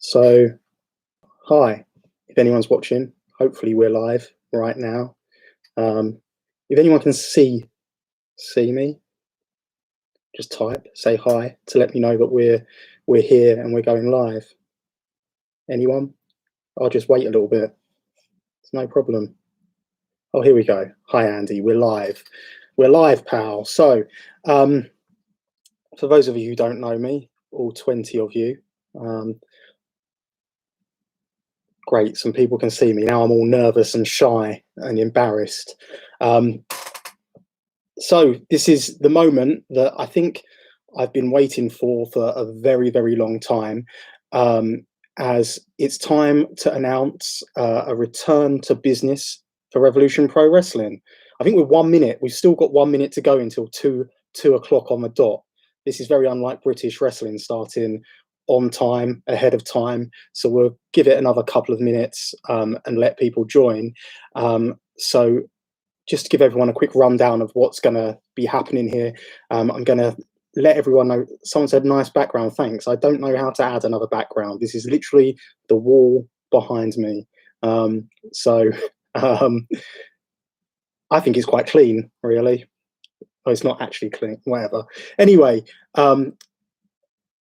So, hi, if anyone's watching, hopefully we're live right now. If anyone can see me, just type, say hi to let me know that we're here and we're going live. Anyone? I'll just wait a little bit. It's no problem. Oh, here we go. Hi, Andy. We're live. We're live, pal. So, for those of you who don't know me, all 20 of you, great, some people can see me. Now I'm all nervous and shy and embarrassed. So this is the moment that I think I've been waiting for a very, very long time, as it's time to announce a return to business for Revolution Pro Wrestling. I think we're 1 minute. We've still got 1 minute to go until two o'clock on the dot. This is very unlike British wrestling, starting on time, ahead of time. So we'll give it another couple of minutes and let people join. So just to give everyone a quick rundown of what's going to be happening here, I'm going to let everyone know. Someone said, nice background, thanks. I don't know how to add another background. This is literally the wall behind me. So I think it's quite clean, really. Oh, it's not actually clean, whatever. Anyway, I'm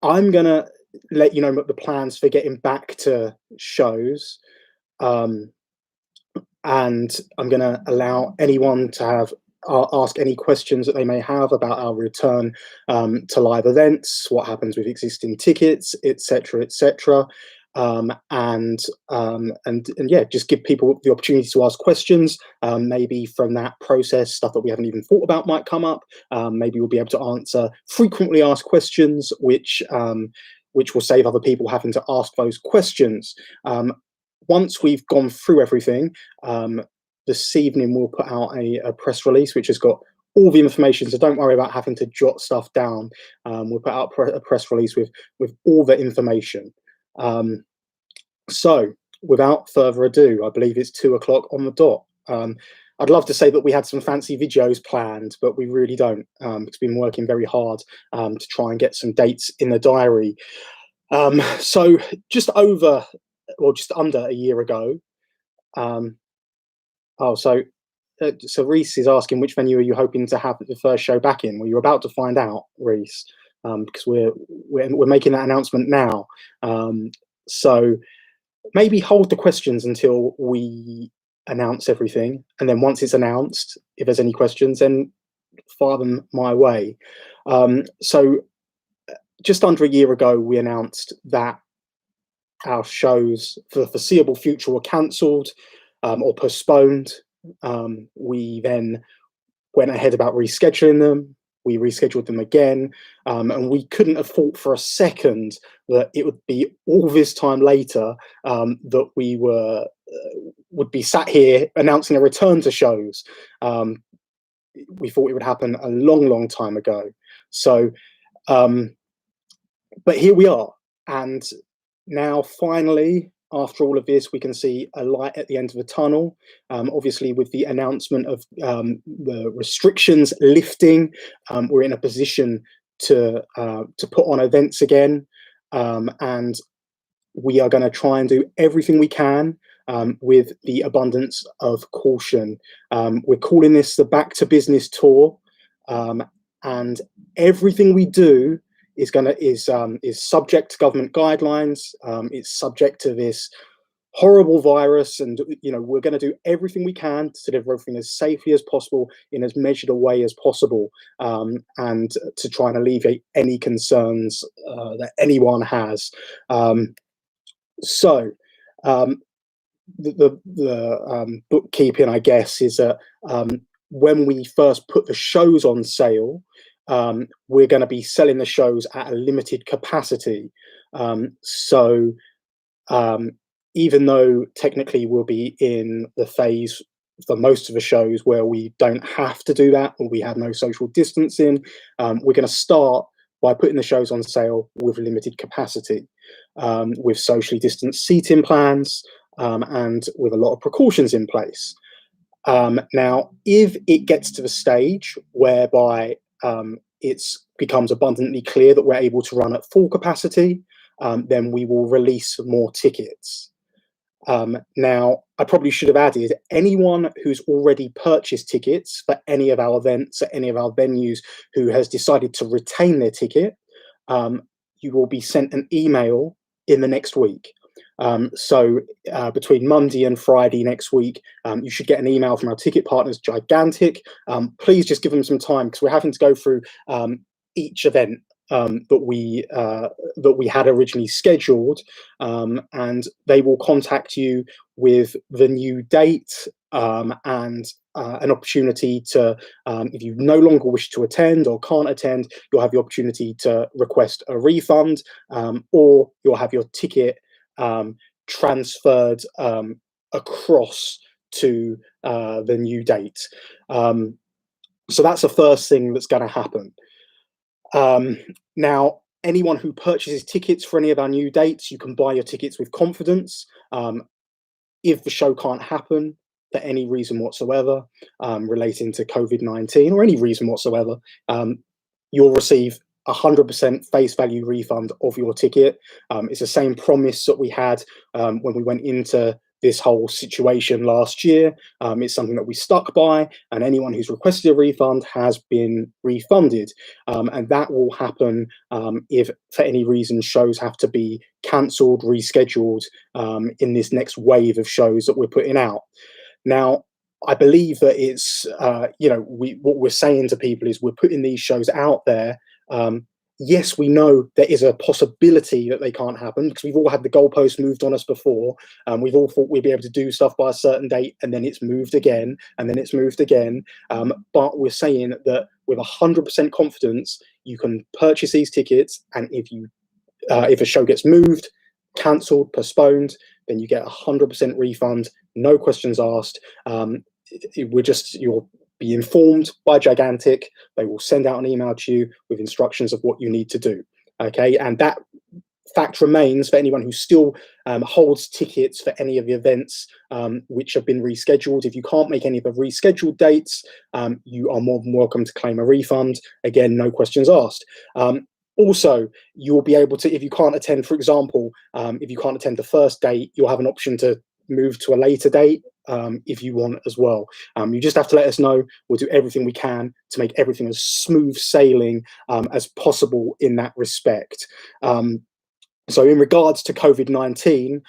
going to let you know the plans for getting back to shows. And I'm going to allow anyone to have ask any questions that they may have about our return to live events, what happens with existing tickets, etc., etc. And yeah, just give people the opportunity to ask questions. Maybe from that process, stuff that we haven't even thought about might come up. Maybe we'll be able to answer frequently asked questions, which will save other people having to ask those questions. Once we've gone through everything, this evening we'll put out a press release which has got all the information, so don't worry about having to jot stuff down. We'll put out a press release with all the information. So without further ado, I believe it's 2 o'clock on the dot. I'd love to say that we had some fancy videos planned, but we really don't, because we've been working very hard to try and get some dates in the diary. So just under a year ago, so Reese is asking, which venue are you hoping to have the first show back in? Well, you're about to find out, Reese, because we're making that announcement now. So maybe hold the questions until we announce everything, and then once it's announced, if there's any questions, then fire them my way. So just under a year ago, we announced that our shows for the foreseeable future were cancelled or postponed. We then went ahead about rescheduling them. We rescheduled them again, and we couldn't have thought for a second that it would be all this time later that we would be sat here announcing a return to shows. We thought it would happen a long, long time ago. So, but here we are, and now finally, after all of this, we can see a light at the end of the tunnel. Obviously, with the announcement of the restrictions lifting, we're in a position to put on events again, and we are going to try and do everything we can with the abundance of caution. We're calling this the Back to Business Tour, and everything we do is subject to government guidelines. It's subject to this horrible virus, and we're going to do everything we can to deliver everything as safely as possible in as measured a way as possible, and to try and alleviate any concerns that anyone has. So the bookkeeping, I guess, is that when we first put the shows on sale, we're going to be selling the shows at a limited capacity. So even though technically we'll be in the phase for most of the shows where we don't have to do that, or we have no social distancing, we're going to start by putting the shows on sale with limited capacity, with socially distanced seating plans, and with a lot of precautions in place. Now, if it gets to the stage whereby it becomes abundantly clear that we're able to run at full capacity, then we will release more tickets. Now, I probably should have added, anyone who's already purchased tickets for any of our events at any of our venues who has decided to retain their ticket, you will be sent an email in the next week. So between Monday and Friday next week, you should get an email from our ticket partners, Gigantic. Please just give them some time, because we're having to go through each event that we had originally scheduled, and they will contact you with the new date and an opportunity to, if you no longer wish to attend or can't attend, you'll have the opportunity to request a refund, or you'll have your ticket transferred across to the new date. So that's the first thing that's going to happen. Now, anyone who purchases tickets for any of our new dates, you can buy your tickets with confidence. If the show can't happen for any reason whatsoever, relating to COVID-19 or any reason whatsoever, you'll receive 100% face value refund of your ticket. It's the same promise that we had when we went into this whole situation last year. It's something that we stuck by, and anyone who's requested a refund has been refunded. And that will happen if, for any reason, shows have to be cancelled, rescheduled in this next wave of shows that we're putting out. Now, I believe that it's, what we're saying to people is we're putting these shows out there. Yes, we know there is a possibility that they can't happen, because we've all had the goalpost moved on us before. We've all thought we'd be able to do stuff by a certain date, and then it's moved again, and then it's moved again. But we're saying that with 100% confidence, you can purchase these tickets, and if a show gets moved, cancelled, postponed, then you get 100% refund, no questions asked. You'll be informed by Gigantic. They will send out an email to you with instructions of what you need to do. Okay, and that fact remains for anyone who still holds tickets for any of the events which have been rescheduled. If you can't make any of the rescheduled dates, you are more than welcome to claim a refund. Again, no questions asked. Also, you'll be able to, if you can't attend, for example, if you can't attend the first date, you'll have an option to move to a later date if you want as well. You just have to let us know. We'll do everything we can to make everything as smooth sailing as possible in that respect. So in regards to COVID-19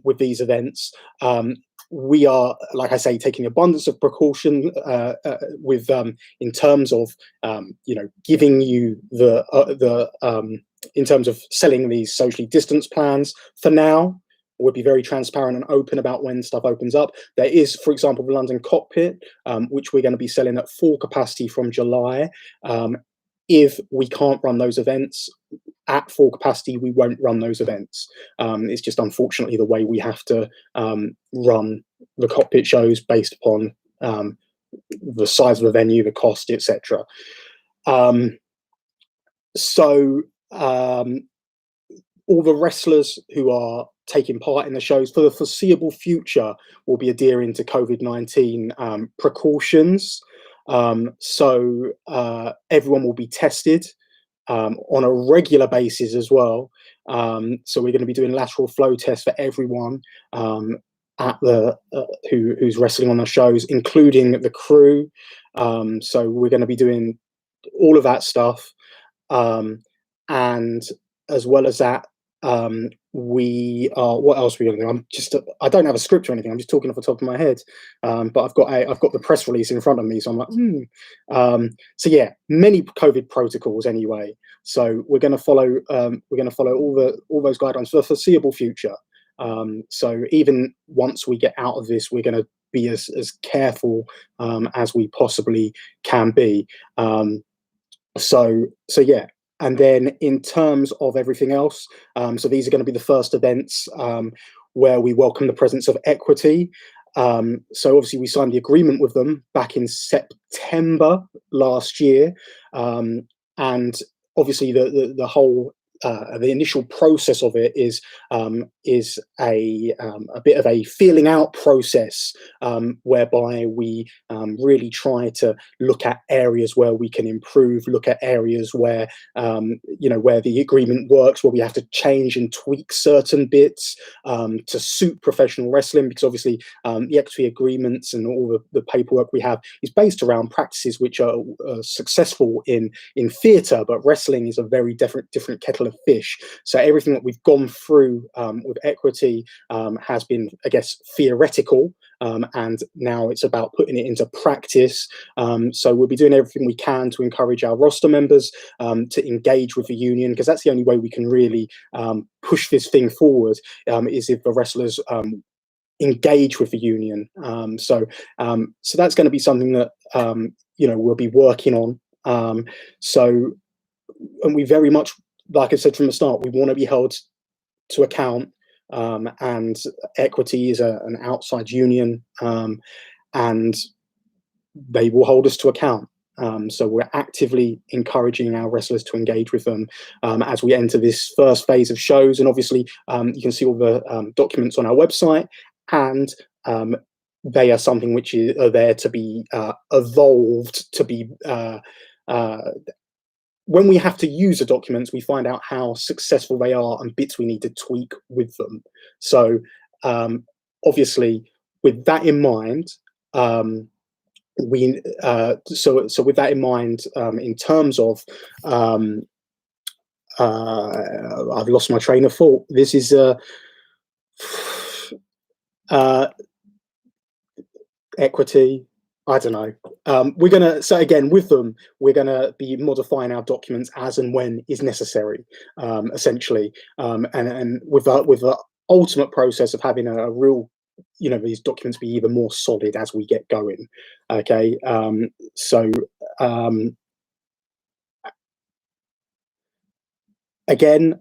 with these events, we are, like I say, taking abundance of precaution with in terms of giving you in terms of selling these socially distanced plans. For now, we'll be very transparent and open about when stuff opens up. There is, for example, the London Cockpit, which we're going to be selling at full capacity from July. If we can't run those events at full capacity, we won't run those events. It's just unfortunately the way we have to run the Cockpit shows based upon the size of the venue, the cost, etc. All the wrestlers who are taking part in the shows for the foreseeable future will be adhering to COVID-19 precautions. So everyone will be tested on a regular basis as well. So we're going to be doing lateral flow tests for everyone at the who's wrestling on the shows, including the crew. So we're going to be doing all of that stuff, and as well as that, we are, what else are we going to do? I don't have a script or anything. I'm just talking off the top of my head. But I've got the press release in front of me, so I'm like, so yeah, many COVID protocols anyway. So we're going to follow all those guidelines for the foreseeable future. So even once we get out of this, we're going to be as careful as we possibly can be. So yeah. And then in terms of everything else, so these are going to be the first events where we welcome the presence of equity. So obviously we signed the agreement with them back in September last year. And obviously the whole the initial process of it is a bit of a feeling out process, whereby we really try to look at areas where we can improve, look at areas where where the agreement works, where we have to change and tweak certain bits to suit professional wrestling, because obviously the equity agreements and all the paperwork we have is based around practices which are successful in theatre, but wrestling is a very different kettle of fish. So everything that we've gone through with equity has been, I guess, theoretical, and now it's about putting it into practice. So we'll be doing everything we can to encourage our roster members to engage with the union, because that's the only way we can really push this thing forward, is if the wrestlers engage with the union. So that's going to be something that we'll be working on. And we very much, like I said from the start, we want to be held to account, and equity is an outside union, and they will hold us to account. So we're actively encouraging our wrestlers to engage with them as we enter this first phase of shows. And obviously, you can see all the documents on our website, and they are something which are there to be evolved, to be when we have to use the documents, we find out how successful they are and bits we need to tweak with them. So obviously, with that in mind, with that in mind, in terms of I've lost my train of thought. This is equity. I don't know. So again, with them, we're gonna be modifying our documents as and when is necessary, essentially, and with the ultimate process of having a real, these documents be even more solid as we get going. Okay, again,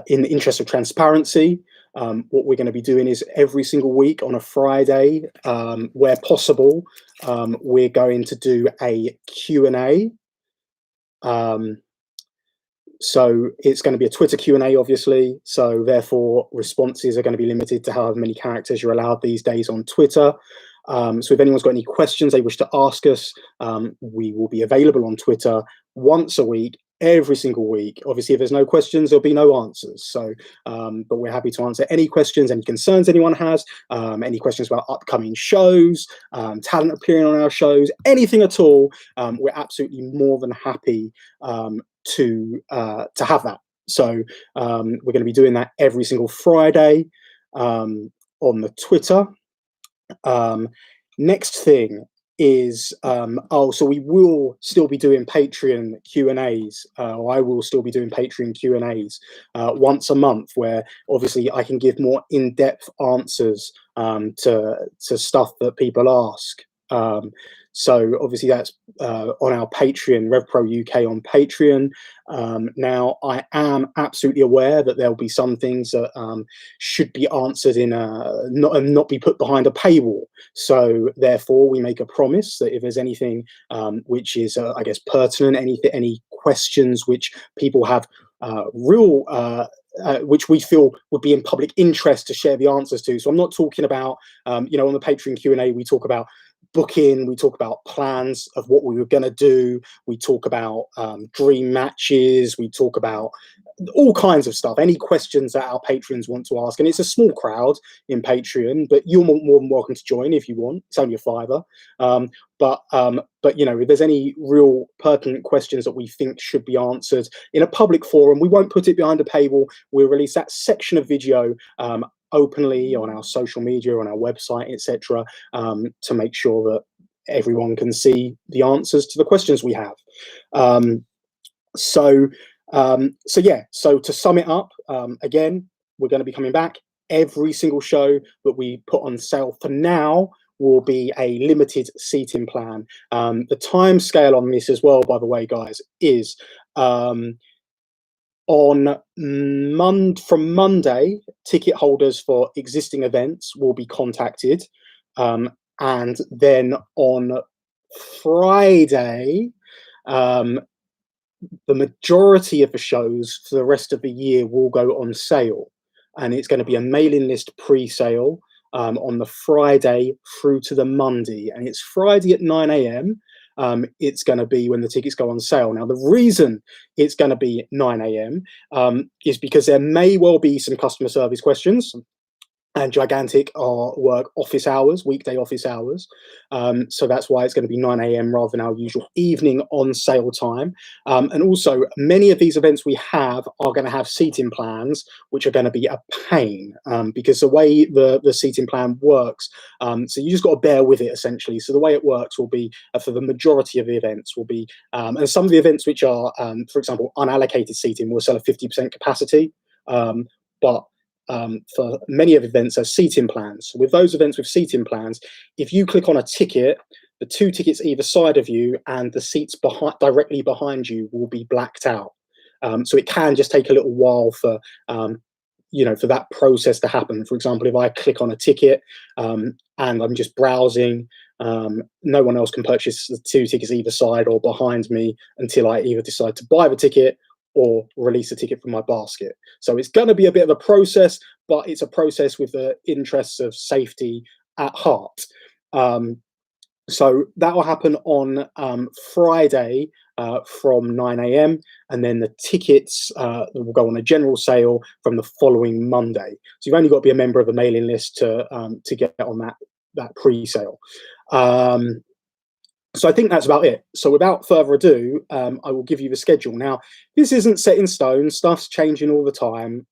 in the interest of transparency, what we're going to be doing is every single week on a Friday, where possible, we're going to do a Q&A. So it's going to be a Twitter Q&A, obviously. So therefore, responses are going to be limited to however many characters you're allowed these days on Twitter. So if anyone's got any questions they wish to ask us, we will be available on Twitter once a week, every single week. Obviously, if there's no questions, there'll be no answers. So, but we're happy to answer any questions, any concerns anyone has, any questions about upcoming shows, talent appearing on our shows, anything at all. We're absolutely more than happy to have that. So we're going to be doing that every single Friday on the Twitter. Next thing is so we will still be doing Patreon Q&As. I will still be doing Patreon Q&As once a month, where obviously I can give more in-depth answers to stuff that people ask. So obviously that's on our Patreon, RevPro UK on Patreon. Now I am absolutely aware that there'll be some things that should be answered in not be put behind a paywall. So therefore, we make a promise that if there's anything which is, I guess, pertinent, any questions which people have which we feel would be in public interest to share the answers to. So I'm not talking about, on the Patreon Q&A, we talk about booking, we talk about plans of what we were going to do, we talk about dream matches, we talk about all kinds of stuff, any questions that our patrons want to ask. And it's a small crowd in Patreon, but you're more than welcome to join if you want. It's only a $5. But if there's any real pertinent questions that we think should be answered in a public forum, we won't put it behind a paywall. We'll release that section of video openly on our social media, on our website, etc., to make sure that everyone can see the answers to the questions we have. So to sum it up, again, we're going to be coming back. Every single show that we put on sale for now will be a limited seating plan. The time scale on this as well, by the way, guys, is from Monday, ticket holders for existing events will be contacted. And then on Friday, the majority of the shows for the rest of the year will go on sale, and it's going to be a mailing list pre-sale on the Friday through to the Monday, and it's Friday at 9 a.m. It's going to be when the tickets go on sale. Now, the reason it's going to be 9 a.m. Is because there may well be some customer service questions, and gigantic work office hours, weekday office hours. So that's why it's going to be 9 a.m. rather than our usual evening on sale time. And also, many of these events we have are going to have seating plans, which are going to be a pain because the way the seating plan works, so you just got to bear with it essentially. So the way it works will be for the majority of the events will be, and some of the events which are, for example, unallocated seating will sell at 50% capacity. But for many of events are seating plans. With those events with seating plans, if you click on a ticket, the two tickets either side of you and the seats directly behind you will be blacked out. So it can just take a little while for for that process to happen. For example, if I click on a ticket and I'm just browsing, no one else can purchase the two tickets either side or behind me until I either decide to buy the ticket or release a ticket from my basket. So it's going to be a bit of a process, but it's a process with the interests of safety at heart. So that will happen on Friday from 9 a.m. and then the tickets will go on a general sale from the following Monday. So you've only got to be a member of the mailing list to get on that pre-sale. So I think that's about it. So without further ado, I will give you the schedule. Now, this isn't set in stone. Stuff's changing all the time,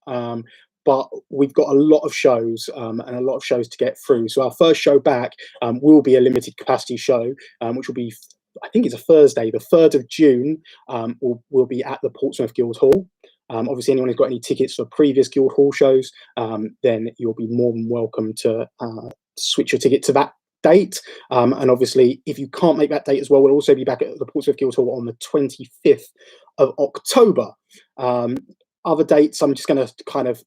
but we've got a lot of shows and a lot of shows to get through. So our first show back will be a limited capacity show, which will be, I think it's a Thursday, the 3rd of June, will be at the Portsmouth Guildhall. Obviously, anyone who's got any tickets for previous Guildhall shows, then you'll be more than welcome to switch your ticket to that date. And obviously, if you can't make that date as well, we'll also be back at the Portsmouth Guildhall on the 25th of October. Other dates, I'm just going to kind of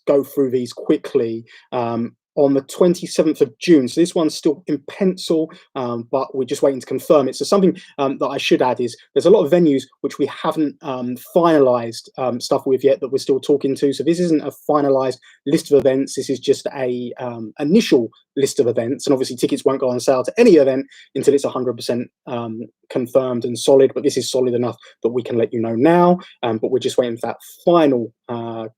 go through these quickly. On the 27th of June, so this one's still in pencil, but we're just waiting to confirm it. So something that I should add is there's a lot of venues which we haven't finalised stuff with yet that we're still talking to. So this isn't a finalised list of events. This is just a initial list of events, and obviously tickets won't go on sale to any event until it's 100% confirmed and solid. But this is solid enough that we can let you know now. But we're just waiting for that final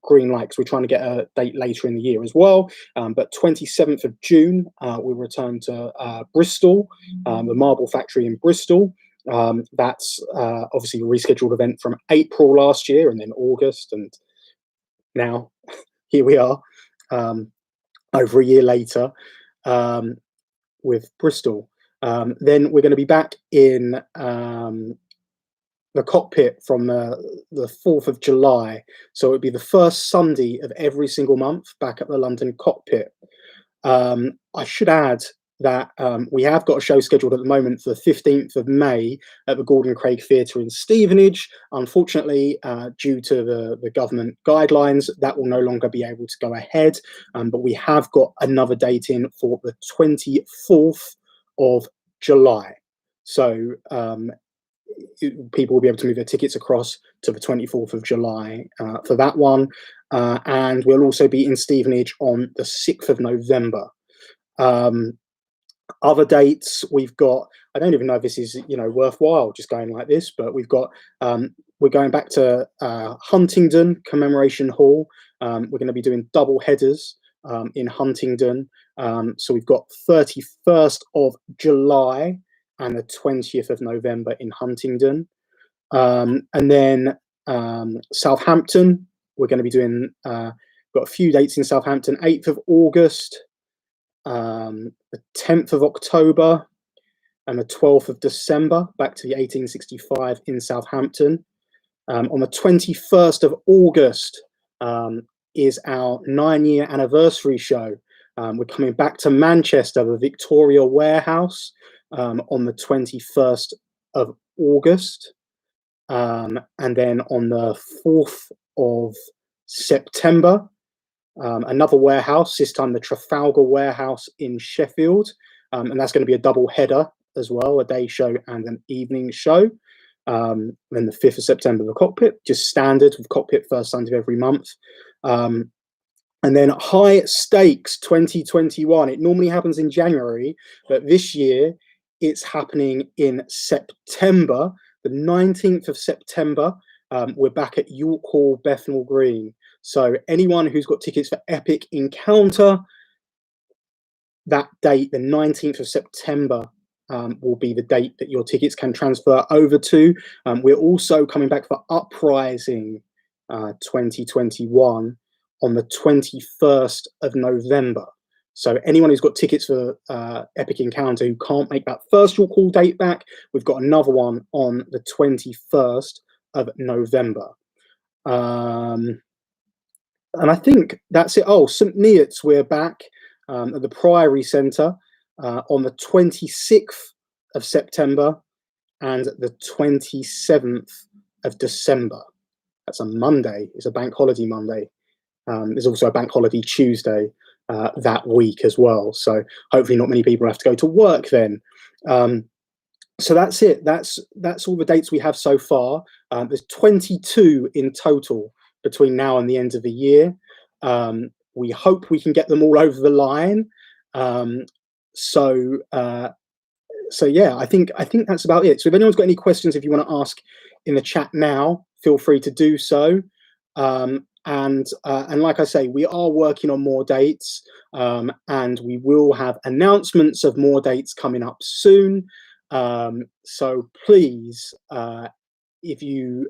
green light, because we're trying to get a date later in the year as well. But 27th of June, we return to Bristol, the Marble Factory in Bristol. That's obviously a rescheduled event from April last year, and then August, and now here we are, over a year later, with Bristol. Then we're going to be back in the cockpit from the 4th of July. So it would be the first Sunday of every single month back at the London cockpit. I should add that we have got a show scheduled at the moment for the 15th of May at the Gordon Craig Theatre in Stevenage. Unfortunately, due to the government guidelines, that will no longer be able to go ahead. But we have got another date in for the 24th of July. So people will be able to move their tickets across to the 24th of July for that one. And we'll also be in Stevenage on the 6th of November. Other dates we've got, I don't even know if this is worthwhile just going like this, but we've got we're going back to Huntingdon Commemoration Hall. We're going to be doing double headers in Huntingdon. So we've got 31st of July and the 20th of November in Huntingdon. And then Southampton, we're going to be doing, got a few dates in Southampton, 8th of August, the 10th of October, and the 12th of December, back to the 1865 in Southampton. On the 21st of August is our 9-year anniversary show. We're coming back to Manchester, the Victoria Warehouse, on the 21st of August. And then on the 4th of September, another warehouse, this time the Trafalgar Warehouse in Sheffield. And that's going to be a double header as well, a day show and an evening show. then the 5th of September, the cockpit, just standard with cockpit first Sunday of every month. And then high stakes 2021. It normally happens in January, but this year it's happening in September, the 19th of September. We're back at York Hall, Bethnal Green. So anyone who's got tickets for Epic Encounter, that date, the 19th of September, will be the date that your tickets can transfer over to. We're also coming back for Uprising 2021 on the 21st of November. So anyone who's got tickets for Epic Encounter who can't make that first York Hall date back, we've got another one on the 21st of November. And I think that's it. Oh, St Neots, we're back at the Priory Centre on the 26th of September and the 27th of December. That's a Monday. It's a bank holiday Monday. There's also a bank holiday Tuesday that week as well. So hopefully not many people have to go to work then. So that's it. That's all the dates we have so far. There's 22 in total between now and the end of the year. We hope we can get them all over the line. So yeah, I think that's about it. So if anyone's got any questions, if you want to ask in the chat now, feel free to do so. And like I say, we are working on more dates, and we will have announcements of more dates coming up soon. So please, if you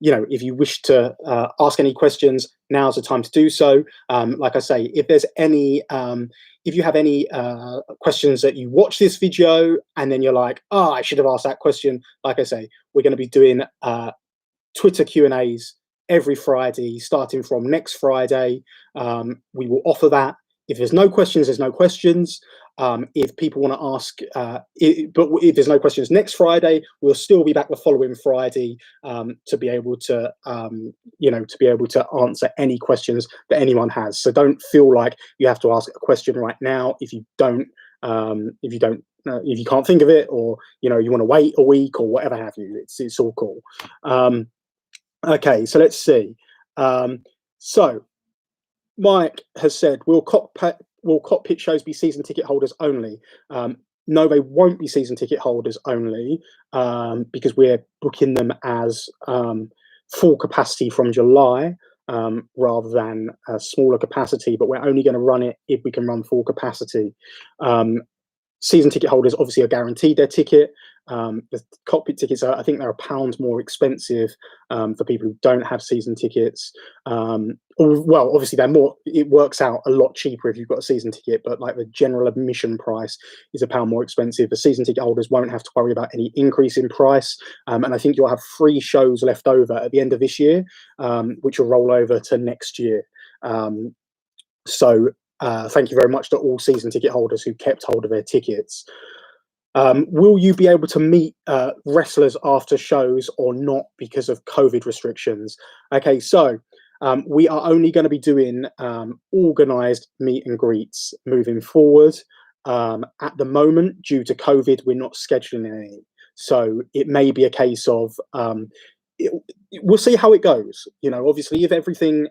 if you wish to ask any questions, now's the time to do so. Like I say, if there's any, if you have any questions that you watch this video and then you're like, oh, I should have asked that question. Like I say, we're going to be doing Twitter Q&As every Friday, starting from next Friday. We will offer that. If there's no questions, there's no questions. If people want to ask, but if there's no questions next Friday, we'll still be back the following Friday to be able to, to be able to answer any questions that anyone has. So don't feel like you have to ask a question right now if you don't, if you can't think of it, or you want to wait a week or whatever have you. It's all cool. Okay, so let's see. So Mike has said, will cockpit shows be season ticket holders only? No, they won't be season ticket holders only, because we're booking them as full capacity from July, rather than a smaller capacity, but we're only going to run it if we can run full capacity. Season ticket holders obviously are guaranteed their ticket. The cockpit tickets are, I think they're £1 more expensive for people who don't have season tickets. Well, obviously they're more, it works out a lot cheaper if you've got a season ticket, but like the general admission price is £1 more expensive. The season ticket holders won't have to worry about any increase in price. And I think you'll have 3 shows left over at the end of this year, which will roll over to next year. So thank you very much to all season ticket holders who kept hold of their tickets. Will you be able to meet wrestlers after shows or not because of COVID restrictions? Okay, so we are only going to be doing organised meet and greets moving forward. At the moment, due to COVID, we're not scheduling any. So it may be a case of, we'll see how it goes. Obviously, if everything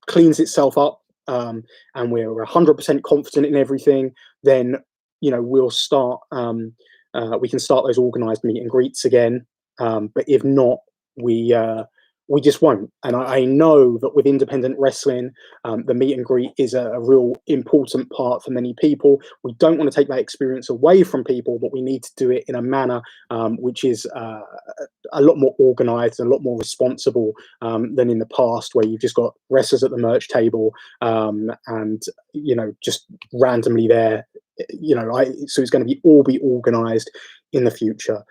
cleans itself up, and we're 100% confident in everything, then we'll start. We can start those organised meet and greets again. But if not, we just won't. And I know that with independent wrestling, the meet and greet is a real important part for many people. We don't want to take that experience away from people, but we need to do it in a manner which is a lot more organised and a lot more responsible than in the past, where you've just got wrestlers at the merch table and just randomly there. So it's going to be organised in the future.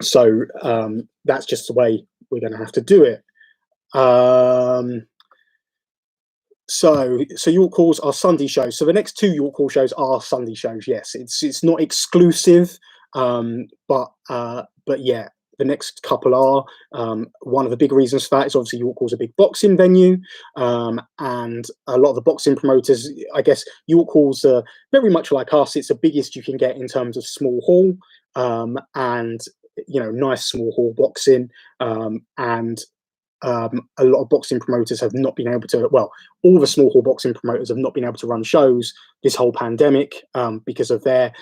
So that's just the way we're going to have to do it. So York Halls are Sunday shows. So the next 2 York Hall shows are Sunday shows. Yes, it's not exclusive, but yeah, the next couple are. One of the big reasons for that is obviously York Hall's a big boxing venue, and a lot of the boxing promoters, I guess York Hall's very much like us. It's the biggest you can get in terms of small hall, and nice small hall boxing, and a lot of boxing promoters have not been able to, well, all the small hall boxing promoters have not been able to run shows this whole pandemic, because of their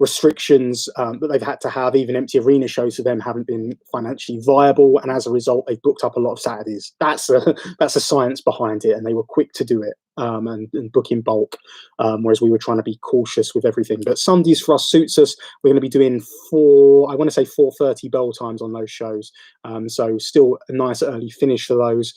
restrictions that they've had to have. Even empty arena shows for them haven't been financially viable, and as a result they've booked up a lot of Saturdays. That's the science behind it, and they were quick to do it, and book in bulk, whereas we were trying to be cautious with everything. But Sundays for us suits us. We're going to be doing 4:30 bell times on those shows, so still a nice early finish for those,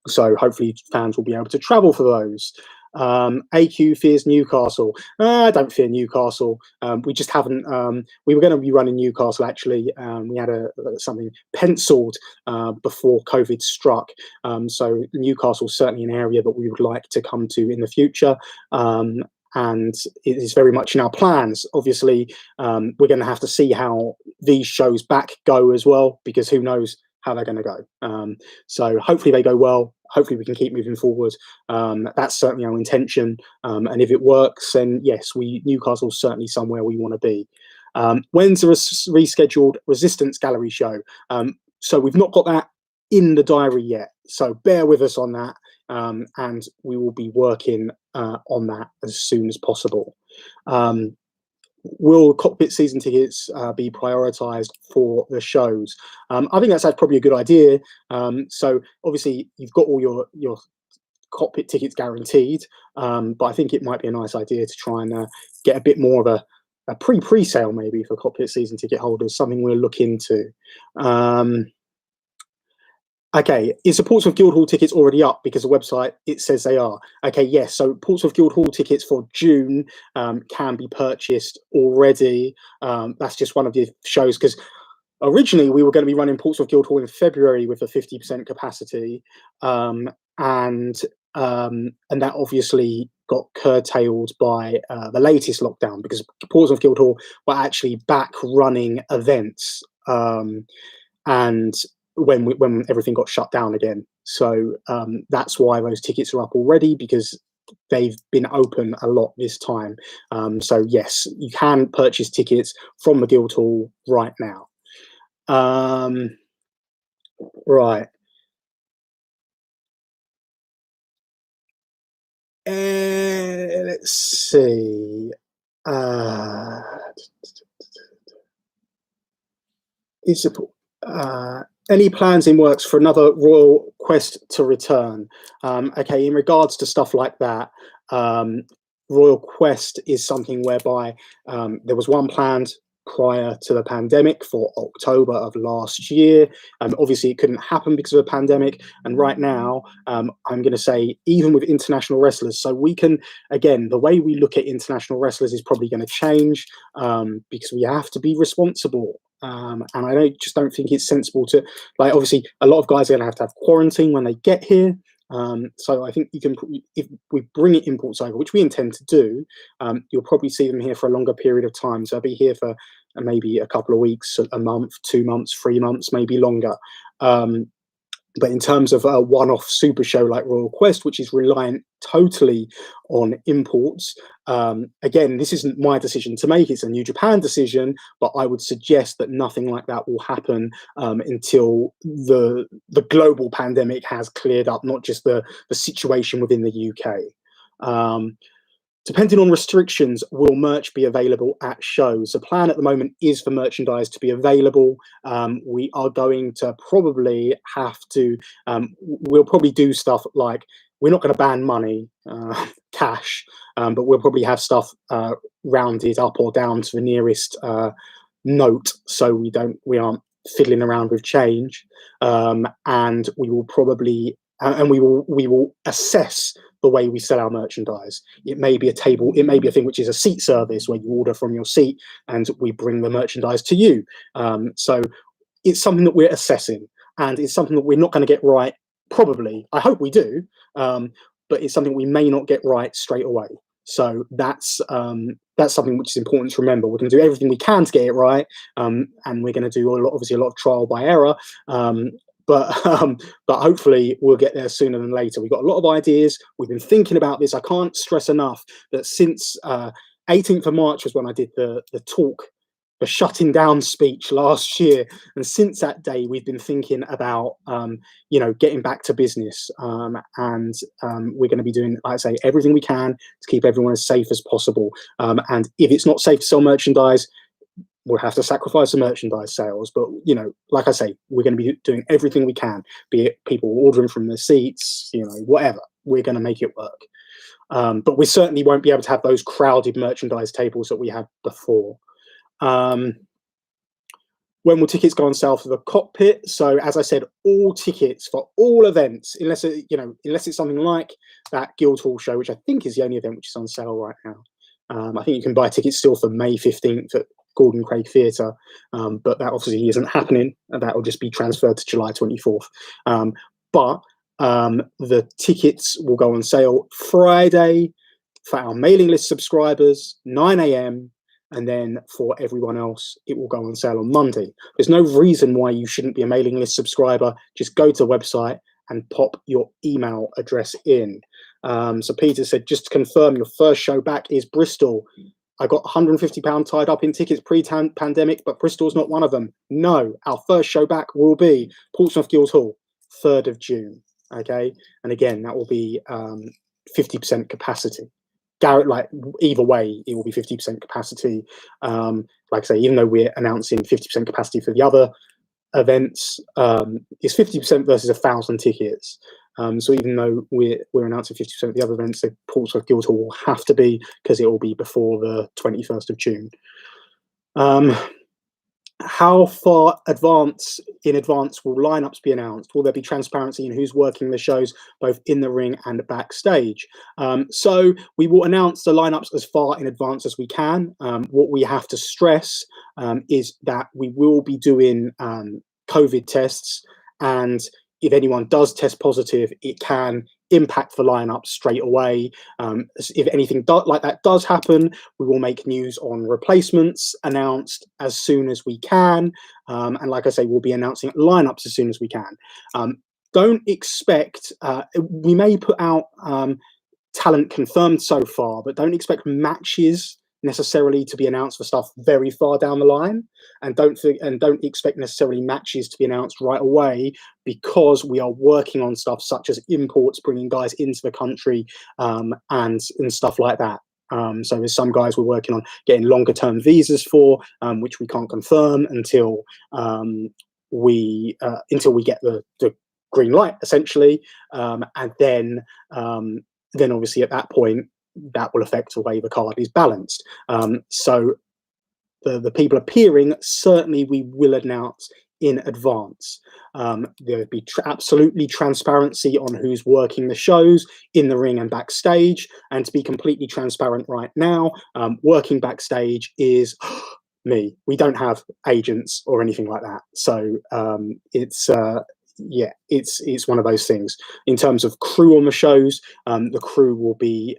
so hopefully fans will be able to travel for those. AQ fears Newcastle. I don't fear Newcastle. We just haven't. We were going to be running Newcastle actually. We had something penciled before COVID struck. So Newcastle's certainly an area that we would like to come to in the future. And it is very much in our plans. Obviously, we're going to have to see how these shows back go as well, because who knows how they're going to go. So hopefully they go well. Hopefully we can keep moving forward. That's certainly our intention. And if it works, then yes, Newcastle's certainly somewhere we want to be. When's the rescheduled Resistance Gallery show? So we've not got that in the diary yet. So bear with us on that. And we will be working on that as soon as possible. Will cockpit season tickets be prioritised for the shows? I think that's probably a good idea. So obviously you've got all your cockpit tickets guaranteed, but I think it might be a nice idea to try and get a bit more of a pre-sale maybe for cockpit season ticket holders, something we'll look into. Okay, is the Portsmouth Guildhall tickets already up? Because the website, it says they are. Okay, yes, so Portsmouth Guildhall tickets for June can be purchased already. That's just one of the shows, because originally we were going to be running Portsmouth Guildhall in February with a 50% capacity, and that obviously got curtailed by the latest lockdown, because Portsmouth Guildhall were actually back running events, and when everything got shut down again. So that's why those tickets are up already, because they've been open a lot this time. So yes, you can purchase tickets from the Guildhall right now. Right. Let's see. Is any plans in works for another Royal Quest to return? Okay, in regards to stuff like that, Royal Quest is something whereby there was one planned prior to the pandemic for October of last year. Obviously, it couldn't happen because of the pandemic. And right now, I'm going to say, even with international wrestlers, so we can, again, the way we look at international wrestlers is probably going to change, because we have to be responsible. And I just don't think it's sensible to, like, obviously a lot of guys are going to have quarantine when they get here. So I think you can, if we bring imports over, which we intend to do, you'll probably see them here for a longer period of time. So they'll be here for maybe a couple of weeks, a month, 2 months, 3 months, maybe longer. But in terms of a one-off super show like Royal Quest, which is reliant totally on imports, again, this isn't my decision to make. It's a New Japan decision, but I would suggest that nothing like that will happen until the global pandemic has cleared up, not just the situation within the UK. Depending on restrictions, will merch be available at shows? The plan at the moment is for merchandise to be available. We are going to probably have to, we'll probably do stuff like, we're not going to ban money, cash, but we'll probably have stuff rounded up or down to the nearest note, so we aren't fiddling around with change. And we will probably, and we will assess the way we sell our merchandise. It may be a table, it may be a thing which is a seat service where you order from your seat and we bring the merchandise to you. So it's something that we're assessing, and it's something that we're not going to get right, probably. I hope we do, but it's something we may not get right straight away. So that's something which is important to remember. We're going to do everything we can to get it right, and we're going to do obviously a lot of trial by error. But hopefully we'll get there sooner than later. We've got a lot of ideas. We've been thinking about this. I can't stress enough that since 18th of March was when I did the talk, the shutting down speech last year, and since that day we've been thinking about getting back to business, and we're going to be doing, like I say, everything we can to keep everyone as safe as possible. And if it's not safe to sell merchandise, we'll have to sacrifice the merchandise sales. But like I say, we're going to be doing everything we can, be it people ordering from their seats, whatever. We're going to make it work. But we certainly won't be able to have those crowded merchandise tables that we had before. When will tickets go on sale for the cockpit? So as I said, all tickets for all events, unless it's something like that Guildhall show, which I think is the only event which is on sale right now. I think you can buy tickets still for May 15th at Gordon Craig Theatre, but that obviously isn't happening, and that will just be transferred to July 24th. But the tickets will go on sale Friday for our mailing list subscribers, 9 AM, and then for everyone else, it will go on sale on Monday. There's no reason why you shouldn't be a mailing list subscriber. Just go to the website and pop your email address in. So Peter said, just to confirm, your first show back is Bristol. I got £150 tied up in tickets pre-pandemic, but Bristol's not one of them. No, our first show back will be Portsmouth Guildhall, 3rd of June. Okay, and again, that will be 50% capacity. Like either way, it will be 50% capacity. Like I say, even though we're announcing 50% capacity for the other events, it's 50% versus 1,000 tickets. So even though we're announcing 50% of the other events, the Portsmouth Guildhall will have to be, because it will be before the 21st of June. How far in advance will lineups be announced? Will there be transparency in who's working the shows, both in the ring and backstage? So we will announce the lineups as far in advance as we can. What we have to stress is that we will be doing COVID tests, and if anyone does test positive, it can impact the lineup straight away. If anything like that does happen, we will make news on replacements announced as soon as we can. And like I say, we'll be announcing lineups as soon as we can. Don't expect, we may put out talent confirmed so far, but don't expect matches necessarily to be announced for stuff very far down the line, and don't expect necessarily matches to be announced right away, because we are working on stuff such as imports, bringing guys into the country, and stuff like that. So there's some guys we're working on getting longer term visas for, which we can't confirm until we get the green light, essentially, and then obviously at that point, that will affect the way the card is balanced. So the people appearing, certainly we will announce in advance. There'll be absolutely transparency on who's working the shows in the ring and backstage. And to be completely transparent right now, working backstage is me. We don't have agents or anything like that. So it's one of those things. In terms of crew on the shows, the crew will be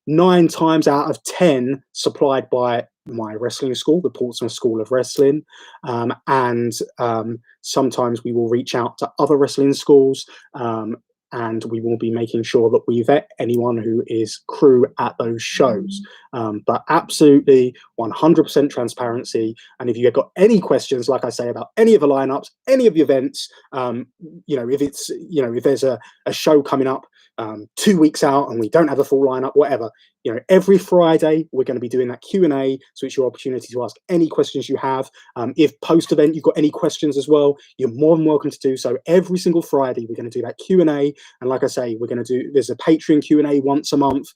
9 times out of 10 supplied by my wrestling school, the Portsmouth School of Wrestling, and sometimes we will reach out to other wrestling schools, and we will be making sure that we vet anyone who is crew at those shows. But absolutely 100% transparency. And if you've got any questions, like I say, about any of the lineups, any of the events, if there's a show coming up 2 weeks out and we don't have a full lineup, whatever, every Friday we're going to be doing that Q&A, so it's your opportunity to ask any questions you have. If post-event you've got any questions as well, you're more than welcome to do so. Every single Friday we're going to do that Q&A, and like I say, there's a Patreon Q&A once a month.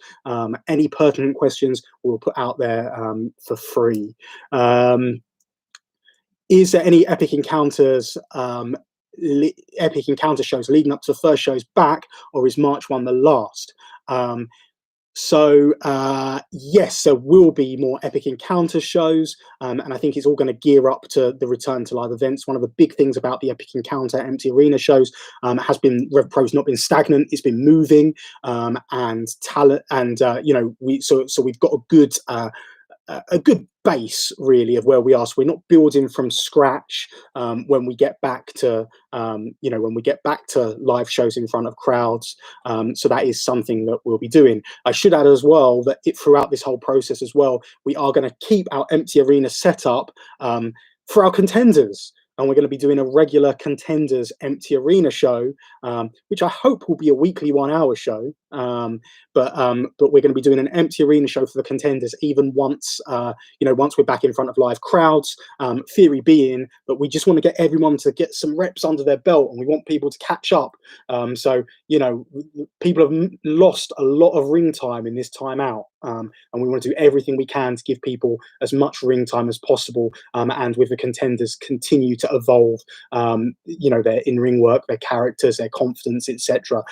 Any pertinent questions we'll put out there for free. Is there any epic encounter shows leading up to the first shows back, or is March 1 the last? So yes, there will be more Epic Encounter shows, and I think it's all going to gear up to the return to live events. One of the big things about the Epic Encounter empty arena shows has been RevPro's not been stagnant; it's been moving, and talent, and so we've got a good base really of where we are. So we're not building from scratch when we get back to when we get back to live shows in front of crowds. So that is something that we'll be doing. I should add as well that throughout this whole process as well, we are going to keep our empty arena setup for our contenders. And we're going to be doing a regular contenders empty arena show, which I hope will be a weekly 1 hour show. But we're going to be doing an empty arena show for the contenders, even once once we're back in front of live crowds. Theory being that we just want to get everyone to get some reps under their belt, and we want people to catch up. So people have lost a lot of ring time in this time out, and we want to do everything we can to give people as much ring time as possible. And with the contenders, continue to evolve, their in-ring work, their characters, their confidence, etc.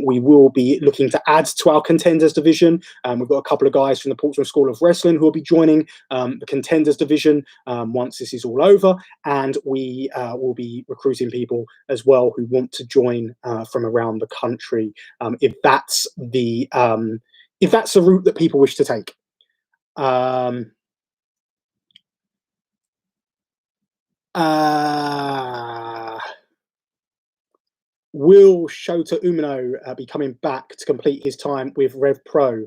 We will be looking to add to our contenders division. We've got a couple of guys from the Portsmouth School of Wrestling who will be joining the contenders division once this is all over, and we will be recruiting people as well who want to join from around the country, if that's the route that people wish to take. Will Shota Umino be coming back to complete his time with Rev Pro?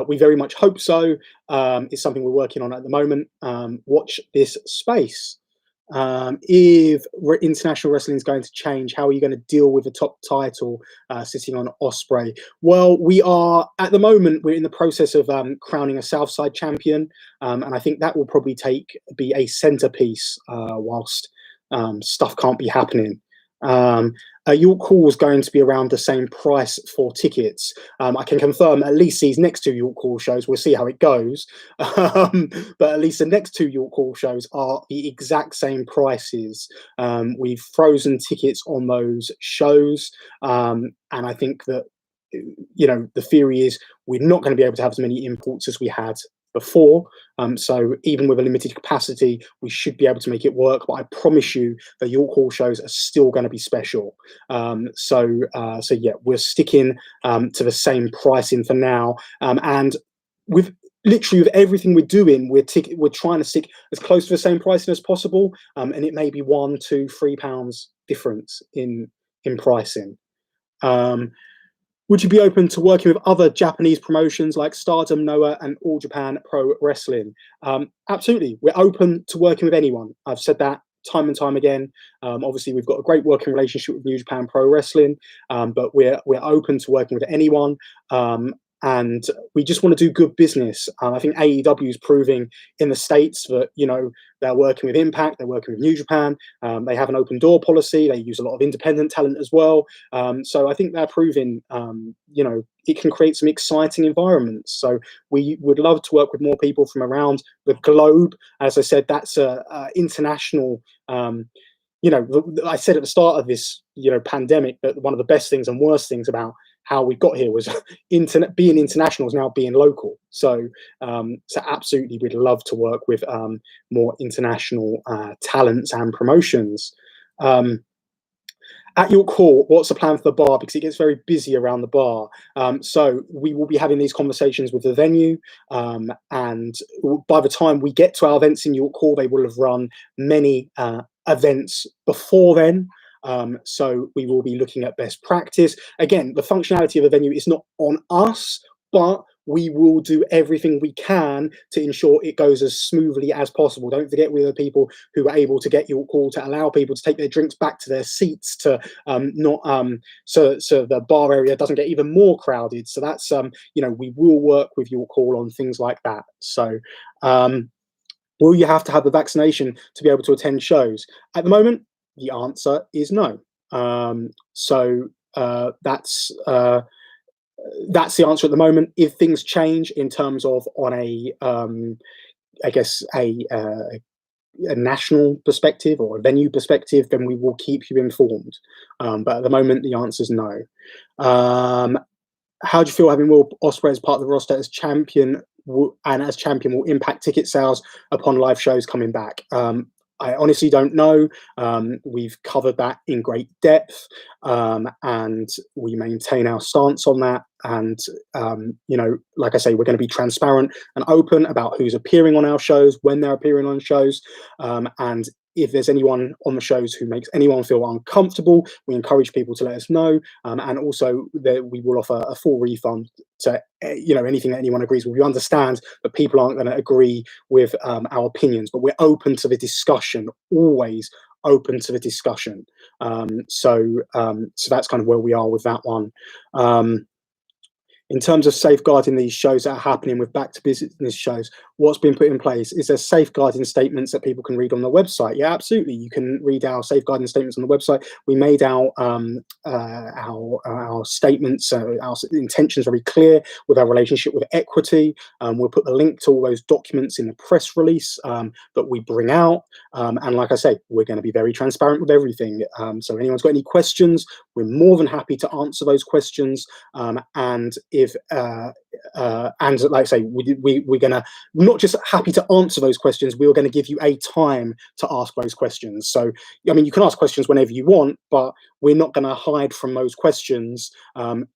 We very much hope so. It's something we're working on at the moment. Watch this space. If international wrestling is going to change, how are you going to deal with the top title sitting on Osprey? Well, we are at the moment, we're in the process of crowning a Southside champion, and I think that will probably be a centerpiece whilst stuff can't be happening. York Hall is going to be around the same price for tickets. I can confirm at least these next 2 York Hall shows. We'll see how it goes. But at least the next 2 York Hall shows are the exact same prices. We've frozen tickets on those shows. And I think that, the theory is we're not going to be able to have as many imports as we had before. So even with a limited capacity, we should be able to make it work. But I promise you, the York Hall shows are still going to be special. So yeah, we're sticking to the same pricing for now. And with literally with everything we're doing, we're trying to stick as close to the same pricing as possible. And it may be £1, £2, £3 difference in pricing. Would you be open to working with other Japanese promotions like Stardom, Noah, and All Japan Pro Wrestling? Absolutely. We're open to working with anyone. I've said that time and time again. Obviously, we've got a great working relationship with New Japan Pro Wrestling, but we're open to working with anyone. And we just want to do good business. I think AEW is proving in the States that, they're working with Impact, they're working with New Japan, they have an open door policy, they use a lot of independent talent as well. So I think they're proving, it can create some exciting environments. So we would love to work with more people from around the globe. As I said, that's international. I said at the start of this, pandemic, that one of the best things and worst things about how we got here was being international is now being local. So absolutely, we'd love to work with more international talents and promotions. At York Hall, what's the plan for the bar? Because it gets very busy around the bar. So we will be having these conversations with the venue. And by the time we get to our events in York Hall, they will have run many events before then. So we will be looking at best practice. Again, the functionality of the venue is not on us, but we will do everything we can to ensure it goes as smoothly as possible. Don't forget, we're the people who are able to get York Hall to allow people to take their drinks back to their seats, to so the bar area doesn't get even more crowded. So that's we will work with York Hall on things like that. So will you have to have the vaccination to be able to attend shows? At the moment, the answer is no. That's the answer at the moment. If things change in terms of on a national perspective or a venue perspective, then we will keep you informed. But at the moment, the answer is no. how do you feel having Will Ospreay as part of the roster as champion and as champion will impact ticket sales upon live shows coming back? I honestly don't know. We've covered that in great depth, and we maintain our stance on that. And like I say, we're going to be transparent and open about who's appearing on our shows, when they're appearing on shows, and if there's anyone on the shows who makes anyone feel uncomfortable, we encourage people to let us know. And also that we will offer a full refund to anything that anyone agrees with. We understand that people aren't going to agree with our opinions, but we're open to the discussion, always open to the discussion. So that's kind of where we are with that one. In terms of safeguarding these shows that are happening with back to business shows, what's been put in place? Is there safeguarding statements that people can read on the website? Yeah, absolutely. You can read our safeguarding statements on the website. We made our statements, our intentions very clear with our relationship with equity. We'll put the link to all those documents in the press release that we bring out. And like I say, we're going to be very transparent with everything. So anyone's got any questions, we're more than happy to answer those questions. And like I say, we're gonna not just happy to answer those questions, we are going to give you a time to ask those questions. So I mean, you can ask questions whenever you want, but we're not going to hide from those questions.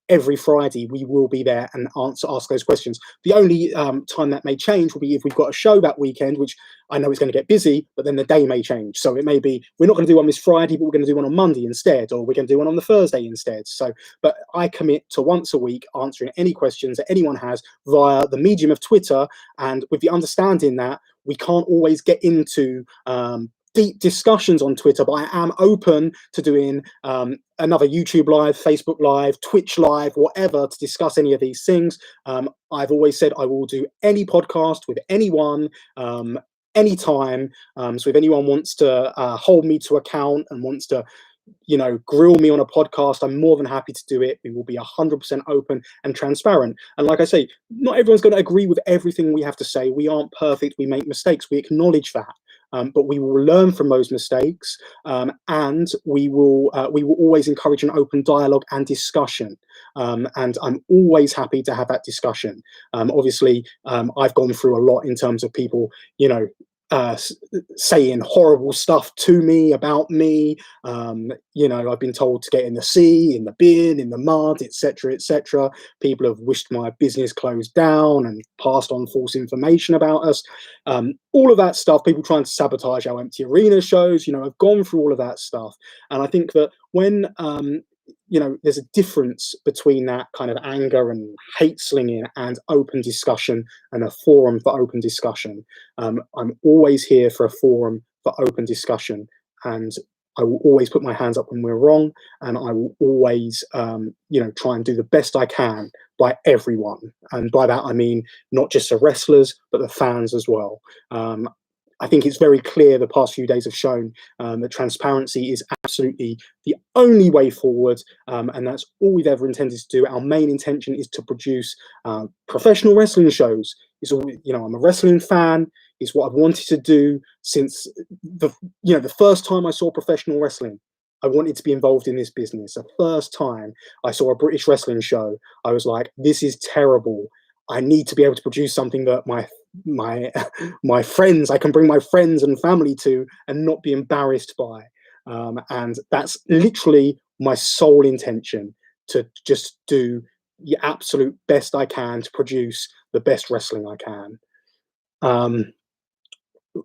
Every Friday we will be there and ask those questions. The only time that may change will be if we've got a show that weekend, which I know is going to get busy, but then the day may change. So it may be we're not going to do one this Friday, but we're going to do one on Monday instead, or we're going to do one on the Thursday instead. So, but I commit to once a week answering any questions that anyone has via the medium of Twitter, and with the understanding that we can't always get into deep discussions on Twitter, but I am open to doing another YouTube live, Facebook live, Twitch live, whatever, to discuss any of these things. I've always said I will do any podcast with anyone, anytime. So if anyone wants to hold me to account and wants to grill me on a podcast, I'm more than happy to do it. We will be 100% open and transparent. And like I say, not everyone's going to agree with everything we have to say. We aren't perfect. We make mistakes. We acknowledge that. But we will learn from those mistakes, and we will always encourage an open dialogue and discussion. And I'm always happy to have that discussion. Obviously, I've gone through a lot in terms of people, saying horrible stuff to me about me. I've been told to get in the sea, in the bin, in the mud, etc., etc. People have wished my business closed down and passed on false information about us. All of that stuff, people trying to sabotage our empty arena shows. I've gone through all of that stuff, and I think that when there's a difference between that kind of anger and hate slinging and open discussion and a forum for open discussion. I'm always here for a forum for open discussion, and I will always put my hands up when we're wrong, and I will always, try and do the best I can by everyone. And by that, I mean not just the wrestlers, but the fans as well. I think it's very clear the past few days have shown that transparency is absolutely the only way forward, and that's all we've ever intended to do. Our main intention is to produce professional wrestling shows. I'm a wrestling fan. It's what I've wanted to do since the first time I saw professional wrestling. I wanted to be involved in this business. The first time I saw a British wrestling show, I was like, this is terrible. I need to be able to produce something that my friends, I can bring my friends and family to and not be embarrassed by. And that's literally my sole intention, to just do the absolute best I can to produce the best wrestling I can.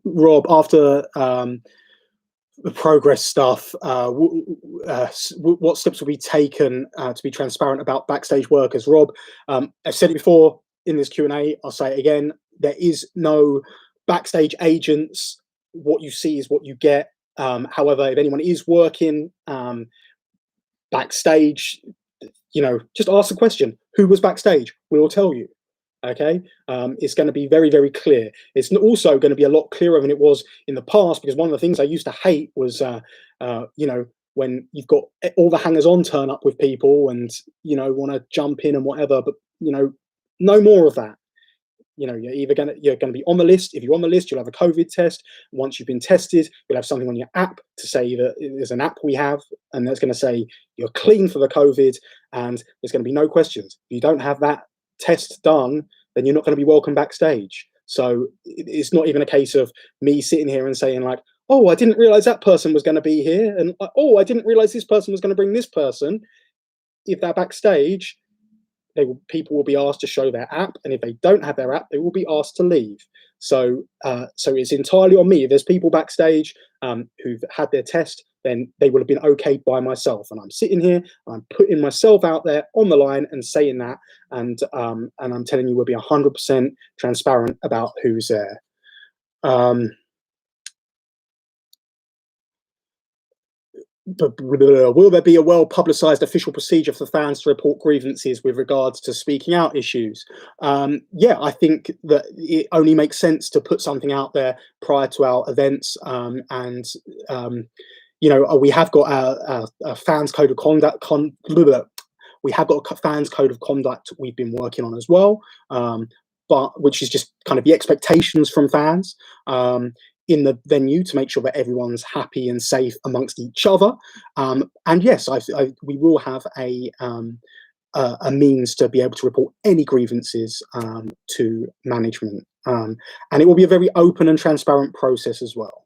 Rob, after the progress stuff, what steps will be taken to be transparent about backstage workers? Rob, I've said it before in this Q&A, I'll say it again, there is no backstage agents. What you see is what you get. However, if anyone is working backstage, just ask the question, who was backstage? We'll tell you. Okay, it's going to be very, very clear. It's also going to be a lot clearer than it was in the past, because one of the things I used to hate was, when you've got all the hangers-on turn up with people and want to jump in and whatever, but no more of that. you're gonna be on the list. If you're on the list, you'll have a COVID test. Once you've been tested, you'll have something on your app to say that there's an app we have, and that's going to say you're clean for the COVID, and there's going to be no questions. If you don't have that test done, then you're not going to be welcome backstage. So it's not even a case of me sitting here and saying like, oh, I didn't realize that person was going to be here, and oh, I didn't realize this person was going to bring this person. If they're backstage, people will be asked to show their app, and if they don't have their app, they will be asked to leave. So it's entirely on me. If there's people backstage who've had their test, then they will have been okayed by myself, and I'm sitting here, I'm putting myself out there on the line and saying that, and I'm telling you, we'll be 100% transparent about who's there. Will there be a well-publicised official procedure for fans to report grievances with regards to speaking out issues? Yeah, I think that it only makes sense to put something out there prior to our events, and we have got a fans code of conduct. We have got a fans code of conduct we've been working on as well, but which is just kind of the expectations from fans in the venue to make sure that everyone's happy and safe amongst each other. And yes, we will have a means to be able to report any grievances to management, and it will be a very open and transparent process as well.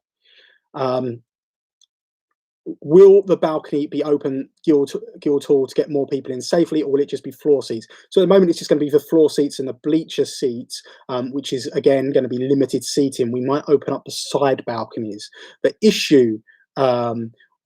Will the balcony be open Guildhall to get more people in safely, or will it just be floor seats? So at the moment, it's just going to be the floor seats and the bleacher seats, which is again going to be limited seating. We might open up the side balconies. The issue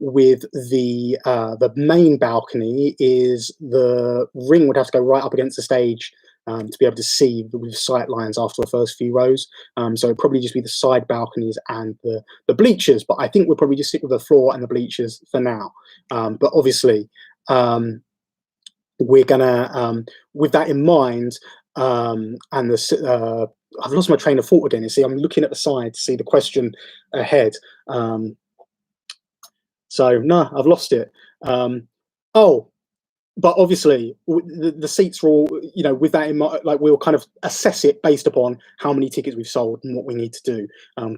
with the main balcony is the ring would have to go right up against the stage to be able to see with sight lines after the first few rows. So it'd probably just be the side balconies and the bleachers, but I think we'll probably just stick with the floor and the bleachers for now. But obviously, we're gonna, with that in mind, and I've lost my train of thought again. You see, I'm looking at the side to see the question ahead. So no, I've lost it. But obviously, the seats are all, with that in mind, like we'll kind of assess it based upon how many tickets we've sold and what we need to do.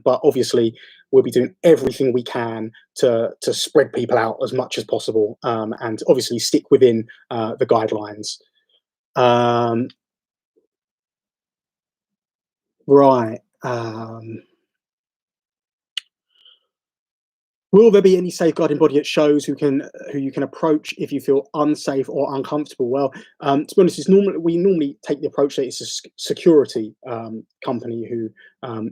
But obviously, we'll be doing everything we can to spread people out as much as possible, and obviously stick within the guidelines. Right. Will there be any safeguarding body at shows who you can approach if you feel unsafe or uncomfortable? Well, to be honest, we normally take the approach that it's a security company who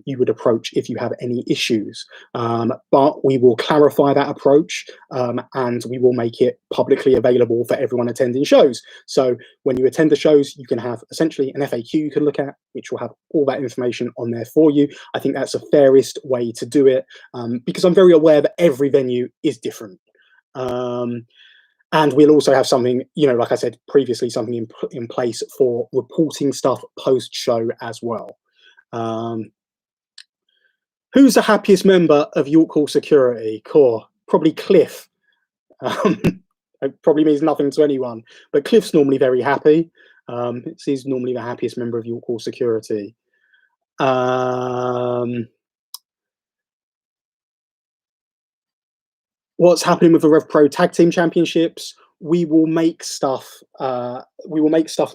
you would approach if you have any issues. But we will clarify that approach, and we will make it publicly available for everyone attending shows. So when you attend the shows, you can have essentially an FAQ you can look at, which will have all that information on there for you. I think that's the fairest way to do it, because I'm very aware that every venue is different. And we'll also have something, like I said previously, something in place for reporting stuff post-show as well. Who's the happiest member of York Hall security? Core, probably Cliff. It probably means nothing to anyone, but Cliff's normally very happy. He's normally the happiest member of York Hall security. What's happening with the Rev Pro Tag Team Championships? We will make stuff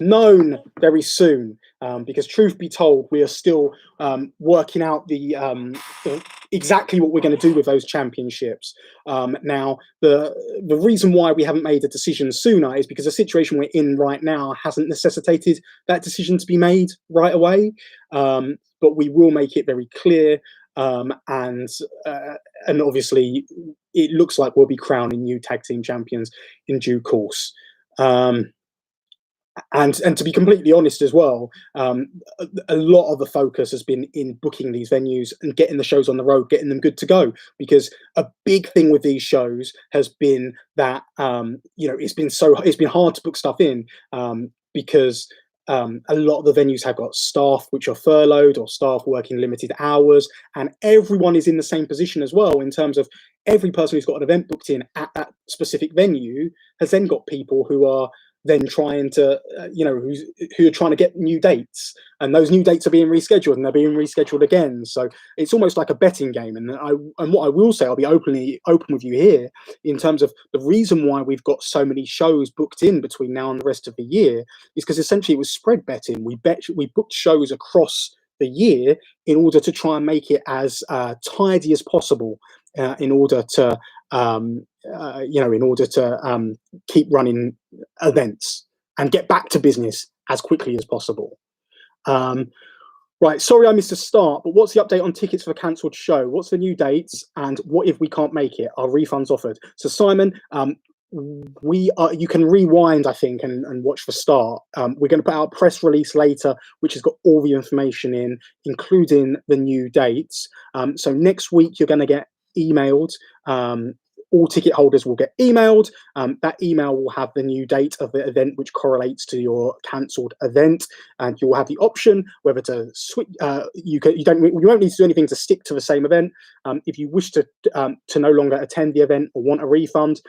known very soon, because truth be told, we are still working out the exactly what we're going to do with those championships. Now, the reason why we haven't made a decision sooner is because the situation we're in right now hasn't necessitated that decision to be made right away. But we will make it very clear, and obviously it looks like we'll be crowning new tag team champions in due course. And to be completely honest as well, a lot of the focus has been in booking these venues and getting the shows on the road, getting them good to go. Because a big thing with these shows has been that it's been hard to book stuff in, because a lot of the venues have got staff which are furloughed or staff working limited hours, and everyone is in the same position as well, in terms of every person who's got an event booked in at that specific venue has then got people who are then trying to, who are trying to get new dates, and those new dates are being rescheduled, and they're being rescheduled again. So it's almost like a betting game. And what I will say, I'll be open with you here in terms of the reason why we've got so many shows booked in between now and the rest of the year is because essentially it was spread betting. We booked shows across the year in order to try and make it as tidy as possible, in order to keep running events and get back to business as quickly as possible. Right, sorry I missed the start, but what's the update on tickets for the cancelled show? What's the new dates, and what if we can't make it? Are refunds offered? So Simon, you can rewind, I think, and watch the start. We're going to put out a press release later, which has got all the information in, including the new dates. So next week you're going to get emailed. All ticket holders will get emailed. That email will have the new date of the event, which correlates to your cancelled event, and you will have the option whether to switch. You won't need to do anything to stick to the same event. If you wish to no longer attend the event or want a refund,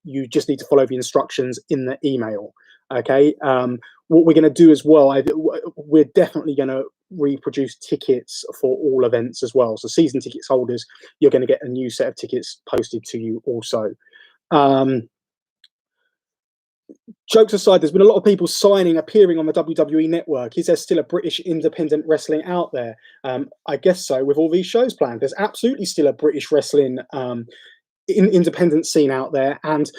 you just need to follow the instructions in the email. Okay. What we're going to do as well, we're definitely going to reproduce tickets for all events as well. So season tickets holders, you're going to get a new set of tickets posted to you also. Jokes aside, there's been a lot of people appearing on the WWE network. Is there still a British independent wrestling out there? I guess so, with all these shows planned. There's absolutely still a British wrestling independent scene out there. And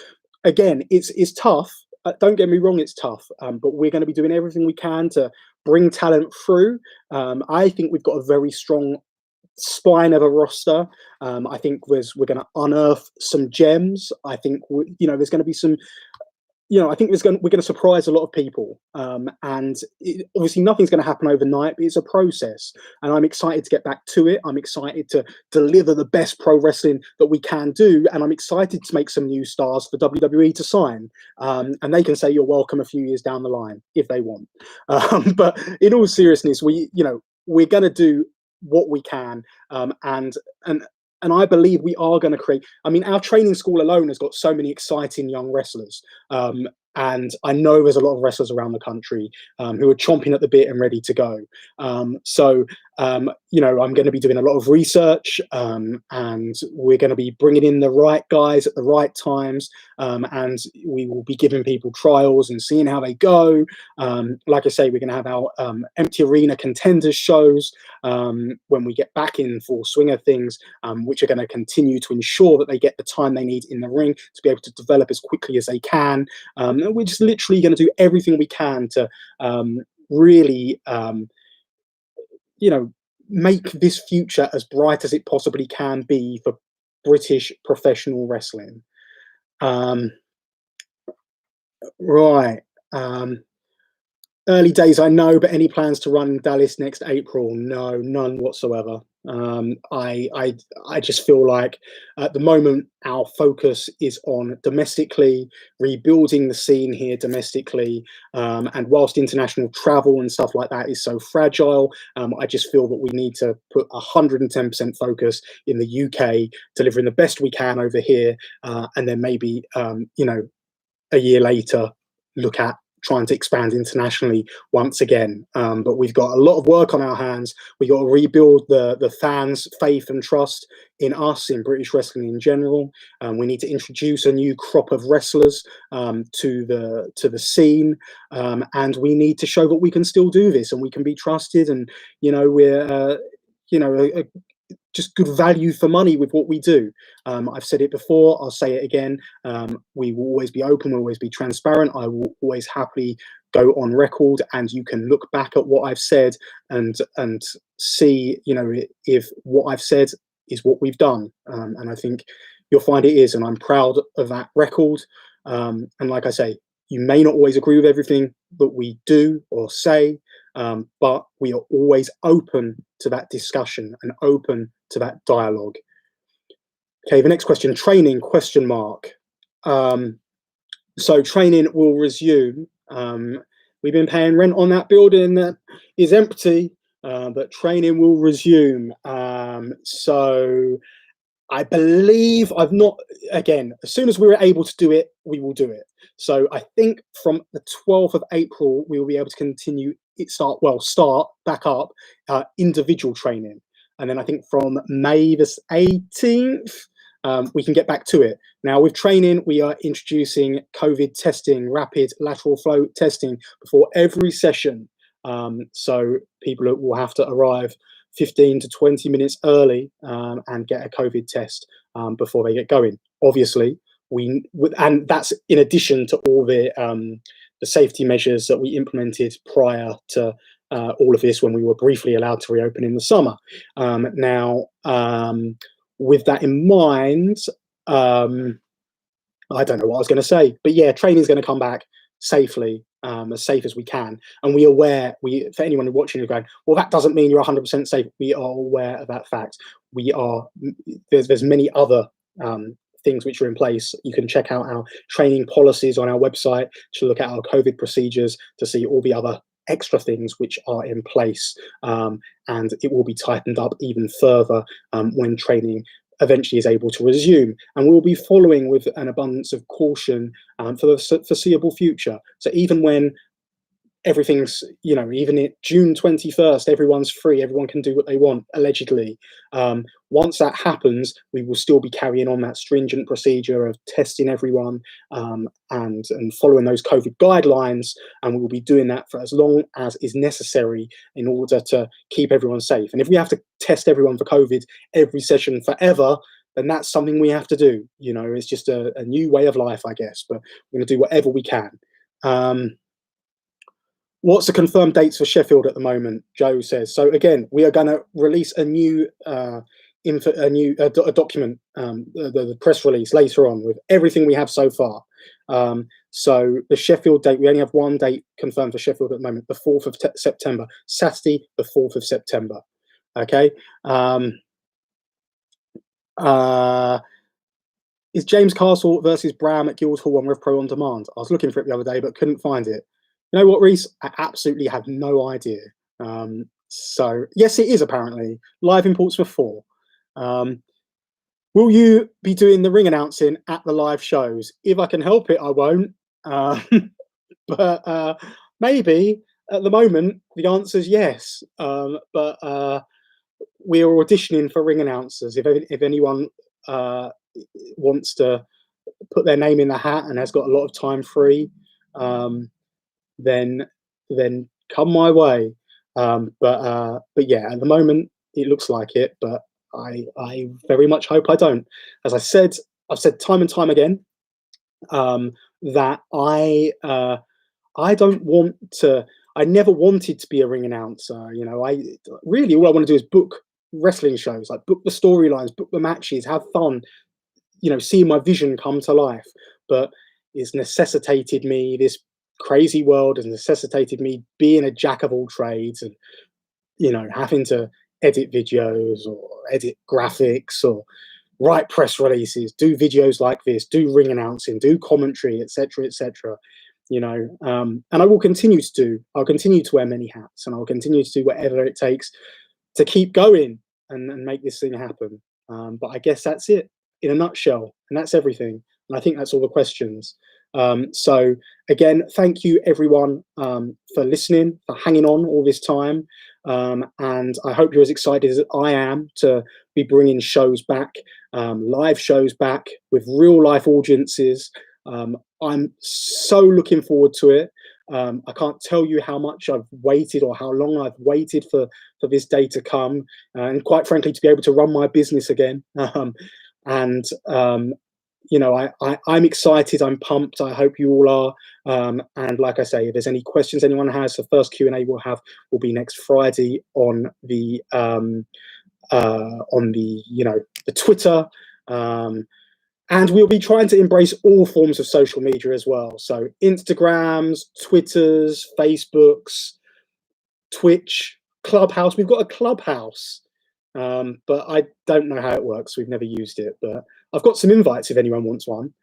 again, it's tough. Don't get me wrong, it's tough, but we're going to be doing everything we can to bring talent through. I think we've got a very strong spine of a roster. I think we're going to unearth some gems. I think there's going to be some. I think we're going to surprise a lot of people, and obviously nothing's going to happen overnight, but it's a process, and I'm excited to get back to it. I'm excited to deliver the best pro wrestling that we can do, and I'm excited to make some new stars for WWE to sign, and they can say you're welcome a few years down the line if they want. But in all seriousness, we're going to do what we can, and I believe we are going to create. I mean, our training school alone has got so many exciting young wrestlers. And I know there's a lot of wrestlers around the country who are chomping at the bit and ready to go. So I'm going to be doing a lot of research, and we're going to be bringing in the right guys at the right times, and we will be giving people trials and seeing how they go. Like I say, we're going to have our empty arena contenders shows when we get back in full swing of things, which are going to continue to ensure that they get the time they need in the ring to be able to develop as quickly as they can. And we're just literally going to do everything we can to really, make this future as bright as it possibly can be for British professional wrestling. Right. Early days, I know, but any plans to run Dallas next April? No, none whatsoever. I just feel like at the moment our focus is on domestically rebuilding the scene here domestically, and whilst international travel and stuff like that is so fragile, I just feel that we need to put 110% focus in the UK, delivering the best we can over here, and then maybe a year later look at trying to expand internationally once again. But we've got a lot of work on our hands. We've got to rebuild the fans' faith and trust in us, in British wrestling in general. We need to introduce a new crop of wrestlers to the scene, and we need to show that we can still do this and we can be trusted, and we're just good value for money with what we do. I've said it before, I'll say it again. We will always be open, we'll always be transparent. I will always happily go on record, and you can look back at what I've said and see, if what I've said is what we've done. And I think you'll find it is, and I'm proud of that record. And like I say, you may not always agree with everything that we do or say, but we are always open to that discussion and open to that dialogue. Okay, the next question, training, question mark. So training will resume. We've been paying rent on that building that is empty, but training will resume. So I believe I've not, again, as soon as we're able to do it, we will do it. So I think from the 12th of April, we will be able to continue start back up individual training. And then I think from May the 18th, we can get back to it. Now with training, we are introducing COVID testing, rapid lateral flow testing before every session. So people will have to arrive 15 to 20 minutes early and get a COVID test before they get going. Obviously, and that's in addition to all the safety measures that we implemented prior to all of this when we were briefly allowed to reopen in the summer. Now, with that in mind, I don't know what I was going to say, but yeah, training is going to come back safely, as safe as we can. And for anyone watching, going, well, that doesn't mean you're 100% safe. We are aware of that fact. There's many other things which are in place. You can check out our training policies on our website to look at our COVID procedures, to see all the other extra things which are in place, and it will be tightened up even further when training eventually is able to resume, and we'll be following with an abundance of caution for the foreseeable future. So even when everything's, even at June 21st, everyone's free, everyone can do what they want, allegedly. Once that happens, we will still be carrying on that stringent procedure of testing everyone and following those COVID guidelines, and we will be doing that for as long as is necessary in order to keep everyone safe. And if we have to test everyone for COVID every session forever, then that's something we have to do. It's just a new way of life, I guess, but we're going to do whatever we can. What's the confirmed dates for Sheffield at the moment? Joe says. So again, we are going to release a new document, the press release later on with everything we have so far. So the Sheffield date, we only have one date confirmed for Sheffield at the moment, the 4th of September, Saturday, the 4th of September. Okay. Is James Castle versus Bram at Guildhall on RevPro on demand? I was looking for it the other day, but couldn't find it. You know what, Reese? I absolutely have no idea. So yes, it is apparently live in Portsmouth 4. Will you be doing the ring announcing at the live shows? If I can help it, I won't. But maybe at the moment the answer is yes. But we are auditioning for ring announcers. If anyone wants to put their name in the hat and has got a lot of time free, then come my way. But yeah, at the moment it looks like it, but I very much hope I don't. As I've said time and time again, that I don't want to. I never wanted to be a ring announcer. I really, all I want to do is book wrestling shows, like book the storylines, book the matches, have fun, seeing my vision come to life. But it's necessitated me, this crazy world has necessitated me being a jack of all trades and, having to edit videos or edit graphics or write press releases, do videos like this, do ring announcing, do commentary, etc., etc. And I will continue to do. I'll continue to wear many hats, and I'll continue to do whatever it takes to keep going and make this thing happen. But I guess that's it in a nutshell, and that's everything. And I think that's all the questions. So again, thank you everyone for listening, for hanging on all this time. And I hope you're as excited as I am to be bringing shows back, live shows back with real life audiences. I'm so looking forward to it. I can't tell you how much I've waited or how long I've waited for this day to come, and quite frankly, to be able to run my business again. I'm excited. I'm pumped. I hope you all are. And like I say, if there's any questions anyone has, the first Q&A will be next Friday on the Twitter. And we'll be trying to embrace all forms of social media as well. So Instagrams, Twitters, Facebooks, Twitch, Clubhouse. We've got a Clubhouse, but I don't know how it works. We've never used it, but I've got some invites if anyone wants one.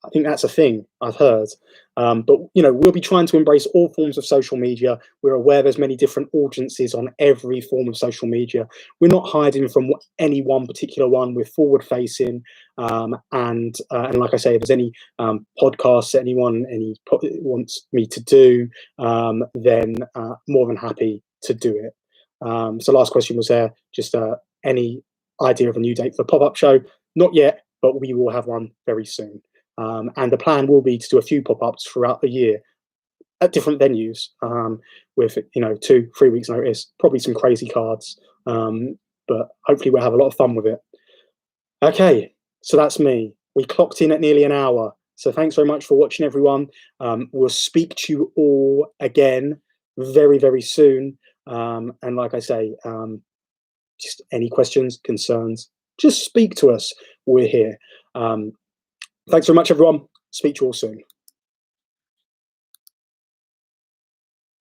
I think that's a thing I've heard. But we'll be trying to embrace all forms of social media. We're aware there's many different audiences on every form of social media. We're not hiding from any one particular one. We're forward facing, and like I say, if there's any podcasts that anyone wants me to do, then more than happy to do it. So last question was there just any idea of a new date for the pop-up show? Not yet, but we will have one very soon. And the plan will be to do a few pop-ups throughout the year at different venues, with 2-3 weeks notice, probably some crazy cards, but hopefully we'll have a lot of fun with it. Okay, so that's me. We clocked in at nearly an hour, so thanks very much for watching, everyone. We'll speak to you all again very, very soon, and like I say, just any questions, concerns, just speak to us. We're here. Thanks very much, everyone. Speak to you all soon.